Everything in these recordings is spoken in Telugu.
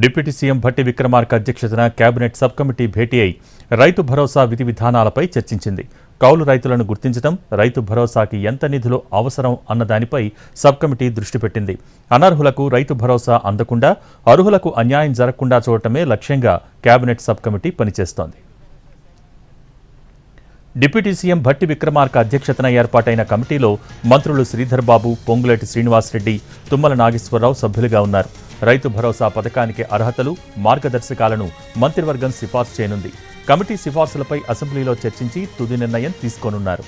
డిప్యూటీ సీఎం భట్టి విక్రమార్క అధ్యక్షతన కేబినెట్ సబ్ కమిటీ భేటీ అయి రైతు భరోసా విధి విధానాలపై చర్చించింది. కౌలు రైతులను గుర్తించడం, రైతు భరోసాకి ఎంత నిధులు అవసరం అన్న దానిపై సబ్ కమిటీ దృష్టి పెట్టింది. అనర్హులకు రైతు భరోసా అందకుండా, అర్హులకు అన్యాయం జరగకుండా చూడటమే లక్ష్యంగా కేబినెట్ సబ్ కమిటీ పనిచేస్తోంది. డిప్యూటీ సీఎం భట్టి విక్రమార్క అధ్యక్షతన ఏర్పాటైన కమిటీలో మంత్రులు శ్రీధర్ బాబు, పొంగులేటి శ్రీనివాసరెడ్డి, తుమ్మల నాగేశ్వరరావు సభ్యులుగా ఉన్నారు. రైతు భరోసా పథకానికి అర్హతలు, మార్గదర్శకాలను మంత్రివర్గం సిఫార్సు చేయనుంది. కమిటీ సిఫార్సులపై అసెంబ్లీలో చర్చించి తుది నిర్ణయం తీసుకోనున్నారు.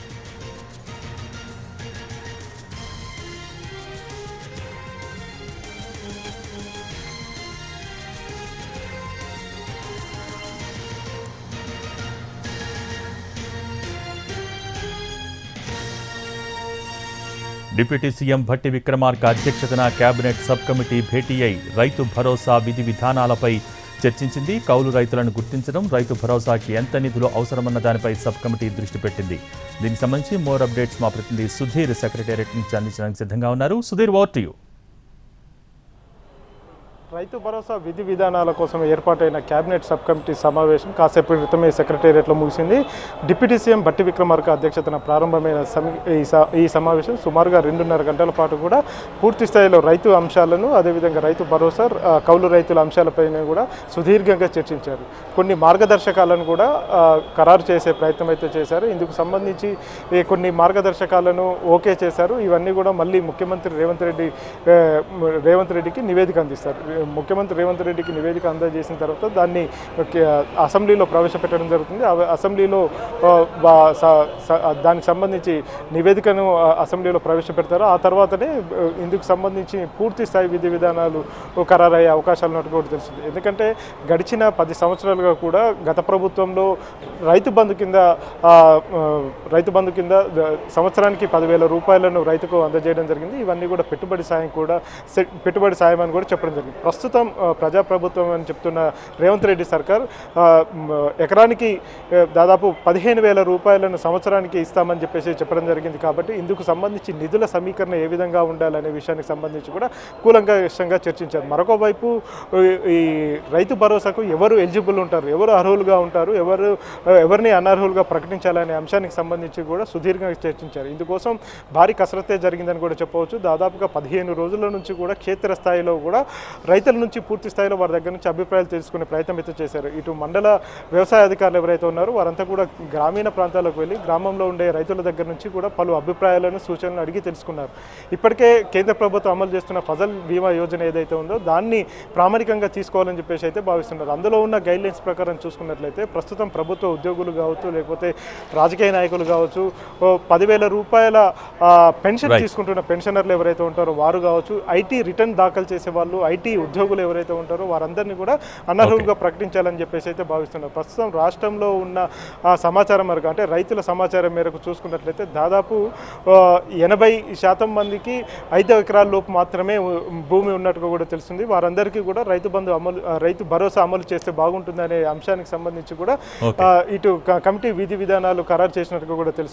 డిప్యూటీ సీఎం భట్టి విక్రమార్క అధ్యక్షతన కేబినెట్ సబ్ కమిటీ భేటీ అయి రైతు భరోసా విధి విధానాలపై చర్చించింది. కౌలు రైతులను గుర్తించడం, రైతు భరోసాకి ఎంత నిధులు అవసరమన్న దానిపై సబ్ కమిటీ దృష్టి పెట్టింది. దీనికి సంబంధించి మోర్ అప్డేట్స్ మా ప్రతినిధి సుధీర్ సెక్రటేరియట్ నుంచి అందించడానికి సిద్ధంగా ఉన్నారు. Sudheer, over to you. Rythu Bharosa విధి విధానాల కోసం ఏర్పాటైన కేబినెట్ సబ్ కమిటీ సమావేశం కాసేపటి క్రితమే సెక్రటేరియట్లో ముగిసింది. డిప్యూటీ సీఎం భట్టి విక్రమార్క అధ్యక్షతన ప్రారంభమైన ఈ సమావేశం సుమారుగా 2.5 గంటల పాటు కూడా పూర్తి స్థాయిలో రైతు అంశాలను, అదేవిధంగా రైతు భరోసా, కౌలు రైతుల అంశాలపైన కూడా సుదీర్ఘంగా చర్చించారు. కొన్ని మార్గదర్శకాలను కూడా ఖరారు చేసే ప్రయత్నం అయితే చేశారు. ఇందుకు సంబంధించి కొన్ని మార్గదర్శకాలను ఓకే చేశారు. ఇవన్నీ కూడా మళ్ళీ ముఖ్యమంత్రి రేవంత్ రెడ్డికి నివేదిక అందిస్తారు. ముఖ్యమంత్రి రేవంత్ రెడ్డికి నివేదిక అందజేసిన తర్వాత దాన్ని అసెంబ్లీలో ప్రవేశపెట్టడం జరుగుతుంది. అసెంబ్లీలో దానికి సంబంధించి నివేదికను అసెంబ్లీలో ప్రవేశపెడతారు. ఆ తర్వాతనే ఇందుకు సంబంధించి పూర్తి స్థాయి విధి విధానాలు ఖరారయ్యే అవకాశాలు ఉన్నట్టు కూడా తెలుస్తుంది. ఎందుకంటే గడిచిన 10 సంవత్సరాలుగా కూడా గత ప్రభుత్వంలో రైతు బంధు కింద సంవత్సరానికి 10,000 రూపాయలను రైతుకు అందజేయడం జరిగింది. ఇవన్నీ కూడా పెట్టుబడి సాయం అని కూడా చెప్పడం జరిగింది. ప్రస్తుతం ప్రజాప్రభుత్వం అని చెప్తున్న రేవంత్ రెడ్డి సర్కార్ ఎకరానికి దాదాపు 15,000 రూపాయలను సంవత్సరానికి ఇస్తామని చెప్పడం జరిగింది. కాబట్టి ఇందుకు సంబంధించి నిధుల సమీకరణ ఏ విధంగా ఉండాలనే విషయానికి సంబంధించి కూడా కూలంకషంగా చర్చించారు. మరొక వైపు ఈ రైతు భరోసాకు ఎవరు ఎలిజిబుల్ ఉంటారు, ఎవరు అర్హులుగా ఉంటారు, ఎవరిని అనర్హులుగా ప్రకటించాలనే అంశానికి సంబంధించి కూడా సుదీర్ఘంగా చర్చించారు. ఇందుకోసం భారీ కసరత్తే జరిగిందని కూడా చెప్పవచ్చు. దాదాపుగా 15 రోజుల నుంచి కూడా క్షేత్రస్థాయిలో కూడా రైతుల నుంచి పూర్తి స్థాయిలో వారి దగ్గర నుంచి అభిప్రాయాలు తెలుసుకునే ప్రయత్నం అయితే చేశారు. ఇటు మండల వ్యవసాయ అధికారులు ఎవరైతే ఉన్నారో వారంతా కూడా గ్రామీణ ప్రాంతాలకు వెళ్ళి గ్రామంలో ఉండే రైతుల దగ్గర నుంచి కూడా పలు అభిప్రాయాలను, సూచనలు అడిగి తెలుసుకున్నారు. ఇప్పటికే కేంద్ర ప్రభుత్వం అమలు చేస్తున్న ఫసల్ బీమా యోజన ఏదైతే ఉందో దాన్ని ప్రామాణికంగా తీసుకోవాలని చెప్పేసి అయితే భావిస్తున్నారు. అందులో ఉన్న గైడ్లైన్స్ ప్రకారం చూసుకున్నట్లయితే ప్రస్తుతం ప్రభుత్వ ఉద్యోగులు కావచ్చు, లేకపోతే రాజకీయ నాయకులు కావచ్చు, 10,000 రూపాయల పెన్షన్ తీసుకుంటున్న పెన్షనర్లు ఎవరైతే ఉంటారో వారు కావచ్చు, ఐటీ రిటర్న్ దాఖలు చేసే వాళ్ళు, ఐటీ ఉద్యోగులు ఎవరైతే ఉంటారో వారందరినీ కూడా అనర్హులుగా ప్రకటించాలని చెప్పేసి అయితే భావిస్తున్నారు. ప్రస్తుతం రాష్ట్రంలో ఉన్న సమాచారం మేరకు, అంటే రైతుల సమాచారం మేరకు చూసుకున్నట్లయితే దాదాపు 80% మందికి 5 ఎకరాల లోపు మాత్రమే భూమి ఉన్నట్టుగా కూడా తెలుస్తుంది. వారందరికీ కూడా రైతు భరోసా అమలు చేస్తే బాగుంటుందనే అంశానికి సంబంధించి కూడా ఇటు కమిటీ విధి విధానాలు ఖరారు చేసినట్టుగా కూడా తెలుస్తుంది.